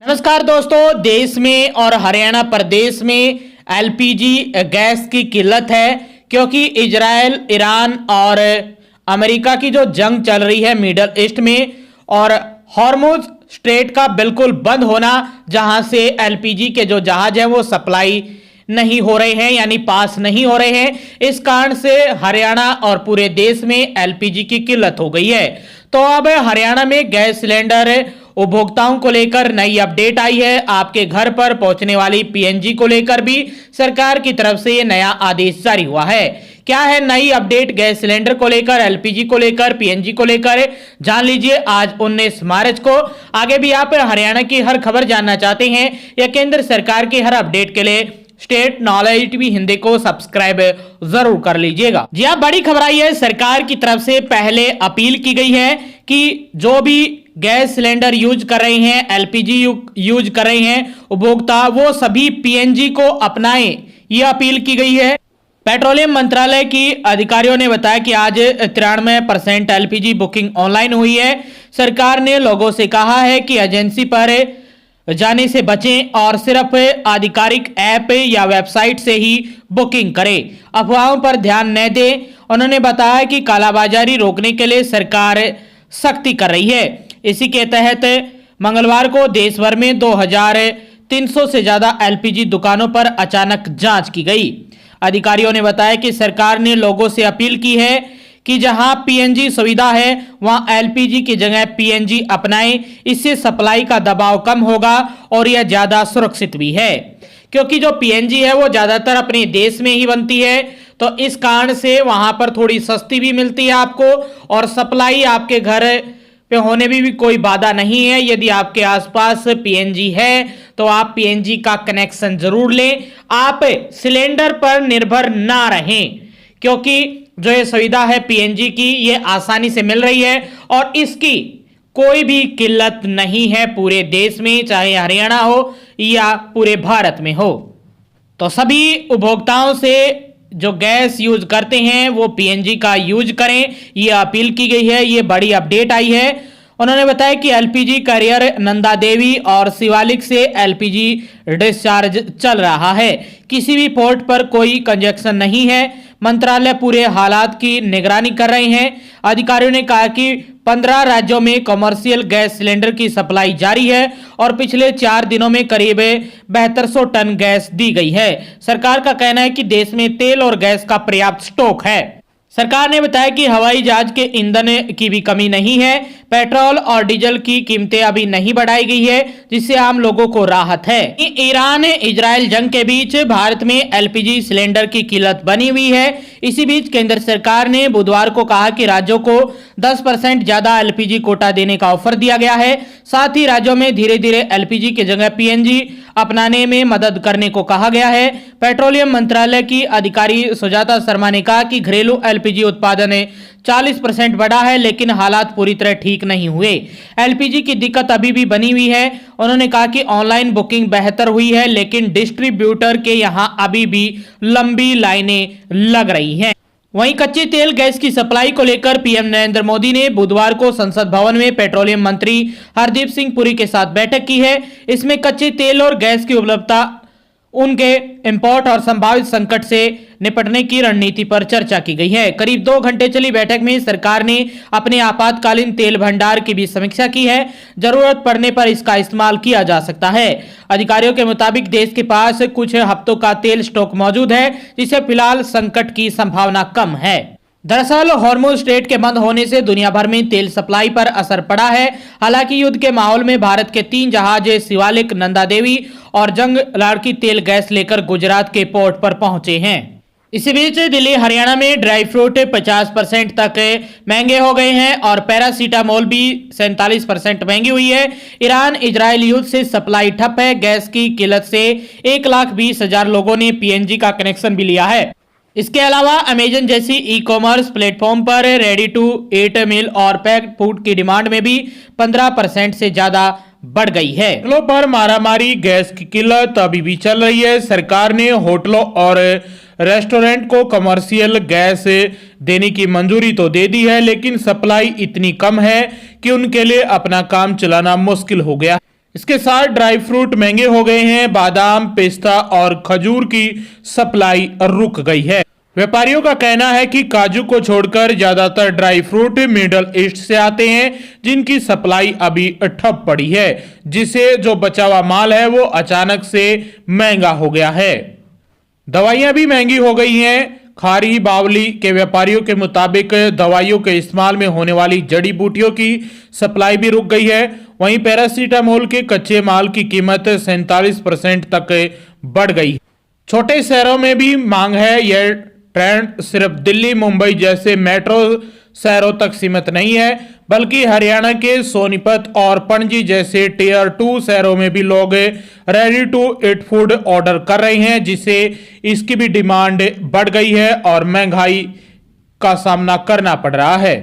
नमस्कार दोस्तों, देश में और हरियाणा प्रदेश में एलपीजी गैस की किल्लत है क्योंकि इजराइल, ईरान और अमेरिका की जो जंग चल रही है मिडल ईस्ट में और हॉर्मुज स्ट्रेट का बिल्कुल बंद होना, जहां से एलपीजी के जो जहाज हैं वो सप्लाई नहीं हो रहे हैं यानी पास नहीं हो रहे हैं। इस कारण से हरियाणा और पूरे देश में एलपीजी की किल्लत हो गई है। तो अब हरियाणा में गैस सिलेंडर उपभोक्ताओं को लेकर नई अपडेट आई है। आपके घर पर पहुंचने वाली पीएनजी को लेकर भी सरकार की तरफ से ये नया आदेश जारी हुआ है। क्या है नई अपडेट गैस सिलेंडर को लेकर, एलपीजी को लेकर, पीएनजी को लेकर, जान लीजिए आज 19 मार्च को। आगे भी आप हरियाणा की हर खबर जानना चाहते हैं या केंद्र सरकार की हर अपडेट के लिए स्टेट नॉलेज टीवी हिंदी को सब्सक्राइब जरूर कर लीजिएगा। जी हाँ, बड़ी खबर आई है। सरकार की तरफ से पहले अपील की गई है कि जो भी गैस सिलेंडर यूज कर रहे हैं, एलपीजी यूज कर रहे हैं उपभोक्ता, वो सभी पीएनजी को अपनाएं, ये अपील की गई है। पेट्रोलियम मंत्रालय की अधिकारियों ने बताया कि आज 93% एलपीजी बुकिंग ऑनलाइन हुई है। सरकार ने लोगों से कहा है कि एजेंसी पर जाने से बचें और सिर्फ आधिकारिक ऐप या वेबसाइट से ही बुकिंग करें, अफवाहों पर ध्यान न दें। उन्होंने बताया कि कालाबाजारी रोकने के लिए सरकार सख्ती कर रही है। इसी के तहत मंगलवार को देश भर में 2300 से ज्यादा एलपीजी दुकानों पर अचानक जांच की गई। अधिकारियों ने बताया कि सरकार ने लोगों से अपील की है कि जहां पीएनजी सुविधा है वहां एलपीजी की जगह पीएनजी अपनाएं। इससे सप्लाई का दबाव कम होगा और यह ज्यादा सुरक्षित भी है, क्योंकि जो पीएनजी है वो ज्यादातर अपने देश में ही बनती है, तो इस कारण से वहां पर थोड़ी सस्ती भी मिलती है आपको और सप्लाई आपके घर पे होने में भी कोई बाधा नहीं है। यदि आपके आसपास पीएनजी है तो आप पीएनजी का कनेक्शन जरूर लें। आप सिलेंडर पर निर्भर ना रहें, क्योंकि जो ये सुविधा है पीएनजी की, ये आसानी से मिल रही है और इसकी कोई भी किल्लत नहीं है पूरे देश में, चाहे हरियाणा हो या पूरे भारत में हो। तो सभी उपभोक्ताओं से जो गैस यूज करते हैं वो पीएनजी का यूज करें, ये अपील की गई है। ये बड़ी अपडेट आई है। उन्होंने बताया कि एलपीजी कैरियर नंदा देवी और शिवालिक से एलपीजी डिस्चार्ज चल रहा है। किसी भी पोर्ट पर कोई कंजक्शन नहीं है। मंत्रालय पूरे हालात की निगरानी कर रहे हैं। अधिकारियों ने कहा कि 15 राज्यों में कमर्शियल गैस सिलेंडर की सप्लाई जारी है और पिछले 4 दिनों में करीब 7200 टन गैस दी गई है। सरकार का कहना है कि देश में तेल और गैस का पर्याप्त स्टॉक है। सरकार ने बताया कि हवाई जहाज के ईंधन की भी कमी नहीं है। पेट्रोल और डीजल की कीमतें अभी नहीं बढ़ाई गई है, जिससे आम लोगों को राहत है। ईरान इजराइल जंग के बीच भारत में एलपीजी सिलेंडर की किल्लत बनी हुई है। इसी बीच केंद्र सरकार ने बुधवार को कहा कि राज्यों को 10% ज्यादा एलपीजी कोटा देने का ऑफर दिया गया है। साथ ही राज्यों में धीरे धीरे एलपीजी की जगह पीएनजी अपनाने में मदद करने को कहा गया है। पेट्रोलियम मंत्रालय की अधिकारी सुजाता शर्मा ने कहा कि घरेलू एलपीजी उत्पादन 40% बढ़ा है, लेकिन हालात पूरी तरह ठीक नहीं हुए। एलपीजी की दिक्कत अभी भी बनी हुई है। उन्होंने कहा कि ऑनलाइन बुकिंग बेहतर हुई है, लेकिन डिस्ट्रीब्यूटर के यहां अभी भी लंबी लाइनें लग रही हैं। वहीं कच्चे तेल गैस की सप्लाई को लेकर पीएम नरेंद्र मोदी ने बुधवार को संसद भवन में पेट्रोलियम मंत्री हरदीप सिंह पुरी के साथ बैठक की है। इसमें कच्चे तेल और गैस की उपलब्धता, उनके इंपोर्ट और संभावित संकट से निपटने की रणनीति पर चर्चा की गई है। करीब 2 घंटे चली बैठक में सरकार ने अपने आपातकालीन तेल भंडार की भी समीक्षा की है। जरूरत पड़ने पर इसका इस्तेमाल किया जा सकता है। अधिकारियों के मुताबिक देश के पास कुछ हफ्तों का तेल स्टॉक मौजूद है, जिससे फिलहाल संकट की संभावना कम है। दरअसल हॉर्मुज स्ट्रेट के बंद होने से दुनिया भर में तेल सप्लाई पर असर पड़ा है। हालांकि युद्ध के माहौल में भारत के 3 जहाज शिवालिक, नंदा देवी और जंग लड़की तेल गैस लेकर गुजरात के पोर्ट पर पहुंचे हैं। इसी बीच दिल्ली हरियाणा में ड्राई फ्रूट 50% तक महंगे हो गए हैं और पैरासीटामोल भी 47% महंगी हुई है। ईरान इजराइल युद्ध से सप्लाई ठप है। गैस की किल्लत से 1,20,000 लोगों ने पीएनजी का कनेक्शन भी लिया है। इसके अलावा अमेजन जैसी ई कॉमर्स प्लेटफॉर्म पर रेडी टू ईट मील और पैक्ड फूड की डिमांड में भी 15% से ज्यादा बढ़ गई है। होटलों पर मारामारी, गैस की किल्लत अभी भी चल रही है। सरकार ने होटलों और रेस्टोरेंट को कमर्शियल गैस देने की मंजूरी तो दे दी है, लेकिन सप्लाई इतनी कम है कि उनके लिए अपना काम चलाना मुश्किल हो गया। इसके साथ ड्राई फ्रूट महंगे हो गए हैं। बादाम, पिस्ता और खजूर की सप्लाई रुक गई है। व्यापारियों का कहना है कि काजू को छोड़कर ज्यादातर ड्राई फ्रूट मिडल ईस्ट से आते हैं, जिनकी सप्लाई अभी ठप पड़ी है, जिसे जो बचा हुआ माल है वो अचानक से महंगा हो गया है। दवाइयां भी महंगी हो गई हैं। खारी बावली के व्यापारियों के मुताबिक दवाइयों के इस्तेमाल में होने वाली जड़ी बूटियों की सप्लाई भी रुक गई है। वहीं पैरासीटामोल के कच्चे माल की कीमत 47% तक बढ़ गई। छोटे शहरों में भी मांग है। यह ट्रेंड सिर्फ दिल्ली, मुंबई जैसे मेट्रो शहरों तक सीमित नहीं है, बल्कि हरियाणा के सोनीपत और पणजी जैसे टियर 2 शहरों में भी लोग ready to eat food order कर रहे हैं, जिससे इसकी भी डिमांड बढ़ गई है और महंगाई का सामना करना पड़ रहा है।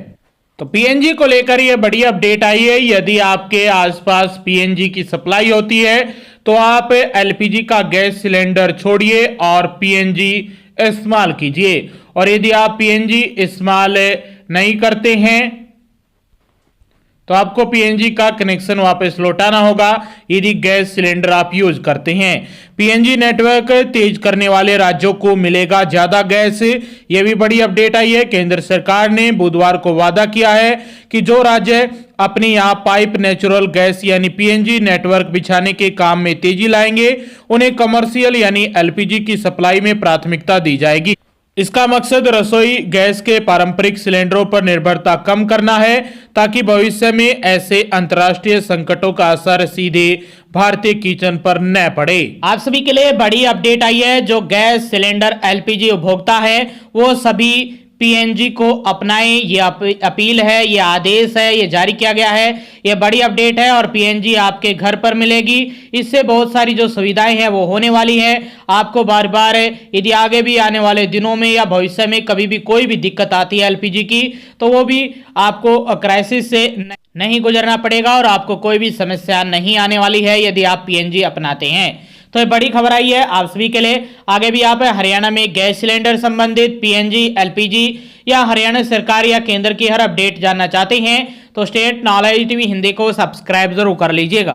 तो पीएनजी को लेकर यह बड़ी अपडेट आई है। यदि आपके आसपास पीएनजी की सप्लाई होती है तो आप एलपीजी का गैस सिलेंडर छोड़िए और पीएनजी इस्तेमाल कीजिए। और यदि आप पीएनजी इस्तेमाल नहीं करते हैं तो आपको पीएनजी का कनेक्शन वापस लौटाना होगा यदि गैस सिलेंडर आप यूज करते हैं। पीएनजी नेटवर्क तेज करने वाले राज्यों को मिलेगा ज्यादा गैस। यह भी बड़ी अपडेट आई है। केंद्र सरकार ने बुधवार को वादा किया है कि जो राज्य अपने यहां पाइप नेचुरल गैस यानी पीएनजी नेटवर्क बिछाने के काम में तेजी लाएंगे, उन्हें कमर्शियल यानी एलपीजी की सप्लाई में प्राथमिकता दी जाएगी। इसका मकसद रसोई गैस के पारंपरिक सिलेंडरों पर निर्भरता कम करना है, ताकि भविष्य में ऐसे अंतर्राष्ट्रीय संकटों का असर सीधे भारतीय किचन पर न पड़े। आप सभी के लिए बड़ी अपडेट आई है। जो गैस सिलेंडर एलपीजी उपभोक्ता है वो सभी पीएनजी को अपनाएं, ये अपील है, ये आदेश है, ये जारी किया गया है। ये बड़ी अपडेट है और पीएनजी आपके घर पर मिलेगी। इससे बहुत सारी जो सुविधाएं हैं वो होने वाली हैं। आपको बार बार यदि आगे भी आने वाले दिनों में या भविष्य में कभी भी कोई भी दिक्कत आती है एलपीजी की, तो वो भी आपको क्राइसिस से नहीं गुजरना पड़ेगा और आपको कोई भी समस्या नहीं आने वाली है यदि आप पीएनजी अपनाते हैं। तो ये बड़ी खबर आई है आप सभी के लिए। आगे भी आप हरियाणा में गैस सिलेंडर संबंधित पीएनजी, एलपीजी या हरियाणा सरकार या केंद्र की हर अपडेट जानना चाहते हैं तो स्टेट नॉलेज टीवी हिंदी को सब्सक्राइब जरूर कर लीजिएगा।